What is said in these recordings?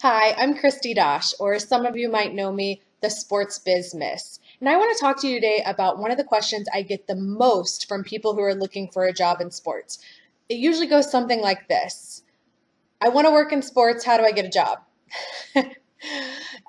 Hi, I'm Christy Dosh, or as some of you might know me, the Sports Biz Miss. And I want to talk to you today about one of the questions I get the most from people who are looking for a job in sports. It usually goes something like this: I want to work in sports, how do I get a job?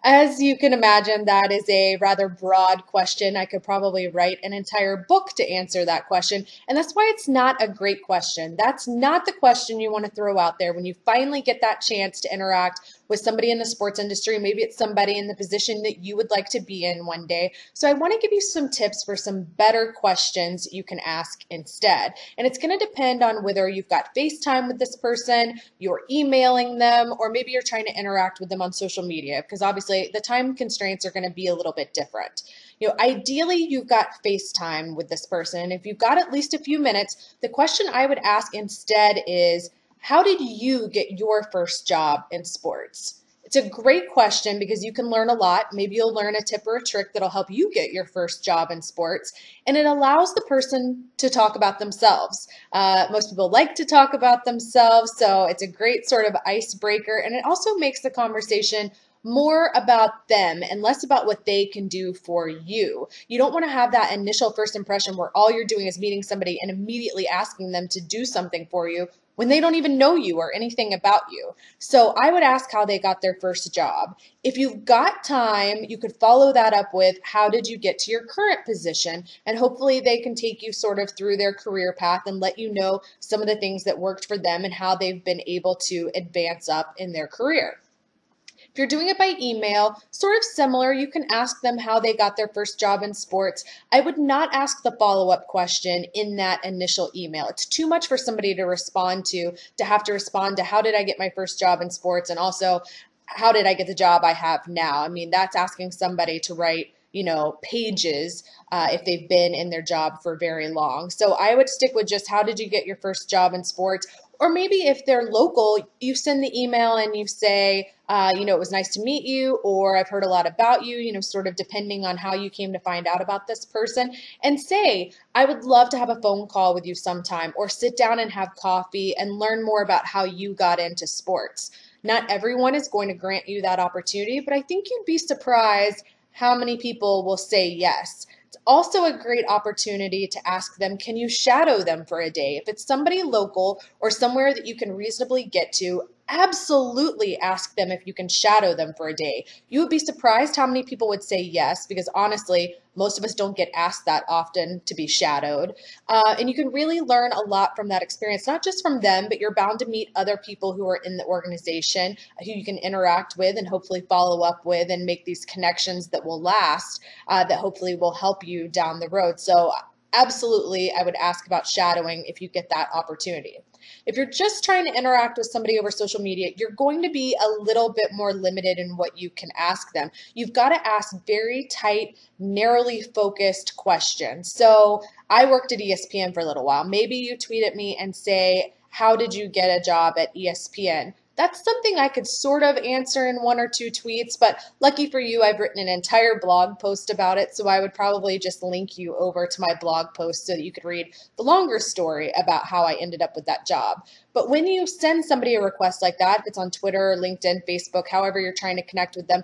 As you can imagine, that is a rather broad question. I could probably write an entire book to answer that question, and that's why it's not a great question. That's not the question you want to throw out there when you finally get that chance to interact with somebody in the sports industry. Maybe it's somebody in the position that you would like to be in one day. So I want to give you some tips for some better questions you can ask instead. And it's going to depend on whether you've got FaceTime with this person, you're emailing them, or maybe you're trying to interact with them on social media, because obviously the time constraints are going to be a little bit different. Ideally, you've got FaceTime with this person. And if you've got at least a few minutes, the question I would ask instead is, how did you get your first job in sports? It's a great question because you can learn a lot. Maybe you'll learn a tip or a trick that'll help you get your first job in sports. And it allows the person to talk about themselves. Most people like to talk about themselves, so it's a great sort of icebreaker. And it also makes the conversation more about them and less about what they can do for you. You don't want to have that initial first impression where all you're doing is meeting somebody and immediately asking them to do something for you when they don't even know you or anything about you. So I would ask how they got their first job. If you've got time, you could follow that up with, how did you get to your current position? And hopefully they can take you sort of through their career path and let you know some of the things that worked for them and how they've been able to advance up in their career. If you're doing it by email, sort of similar, you can ask them how they got their first job in sports. I would not ask the follow-up question in that initial email. It's too much for somebody to have to respond to how did I get my first job in sports, and also how did I get the job I have now. I mean, that's asking somebody to write pages if they've been in their job for very long. So I would stick with just how did you get your first job in sports? Or maybe if they're local, you send the email and you say, it was nice to meet you, or I've heard a lot about you, sort of depending on how you came to find out about this person, and say, I would love to have a phone call with you sometime, or sit down and have coffee and learn more about how you got into sports. Not everyone is going to grant you that opportunity, but I think you'd be surprised how many people will say yes. It's also a great opportunity to ask them, can you shadow them for a day? If it's somebody local or somewhere that you can reasonably get to, absolutely ask them if you can shadow them for a day. You would be surprised how many people would say yes, because honestly, most of us don't get asked that often to be shadowed. And you can really learn a lot from that experience, not just from them, but you're bound to meet other people who are in the organization who you can interact with and hopefully follow up with and make these connections that will last, that hopefully will help you down the road. So absolutely, I would ask about shadowing if you get that opportunity. If you're just trying to interact with somebody over social media, you're going to be a little bit more limited in what you can ask them. You've got to ask very tight, narrowly focused questions. So I worked at ESPN for a little while. Maybe you tweet at me and say, how did you get a job at ESPN? That's something I could sort of answer in one or two tweets, but lucky for you, I've written an entire blog post about it, so I would probably just link you over to my blog post so that you could read the longer story about how I ended up with that job. But when you send somebody a request like that, if it's on Twitter, LinkedIn, Facebook, however you're trying to connect with them,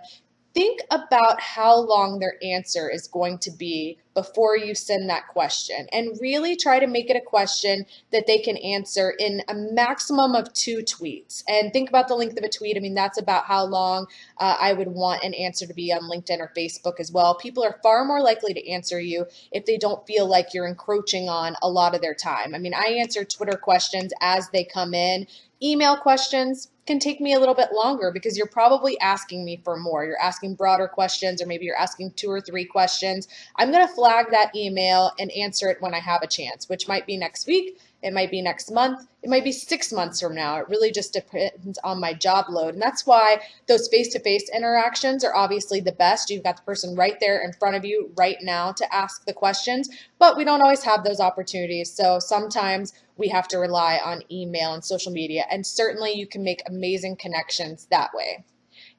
think about how long their answer is going to be before you send that question, and really try to make it a question that they can answer in a maximum of 2 tweets. And think about the length of a tweet. I mean, that's about how long I would want an answer to be on LinkedIn or Facebook as well. People are far more likely to answer you if they don't feel like you're encroaching on a lot of their time. I mean, I answer Twitter questions as they come in. Email questions can take me a little bit longer because you're probably asking me for more. You're asking broader questions, or maybe you're asking 2 or 3 questions. I'm going to flag that email and answer it when I have a chance, which might be next week, it might be next month, it might be 6 months from now. It really just depends on my job load. And that's why those face-to-face interactions are obviously the best. You've got the person right there in front of you right now to ask the questions, but we don't always have those opportunities. So sometimes we have to rely on email and social media, and certainly you can make amazing connections that way.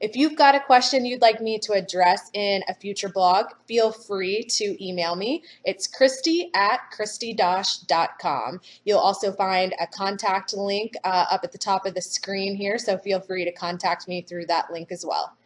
If you've got a question you'd like me to address in a future blog, feel free to email me. It's Christy@ChristyDosh.com. You'll also find a contact link up at the top of the screen here, so feel free to contact me through that link as well.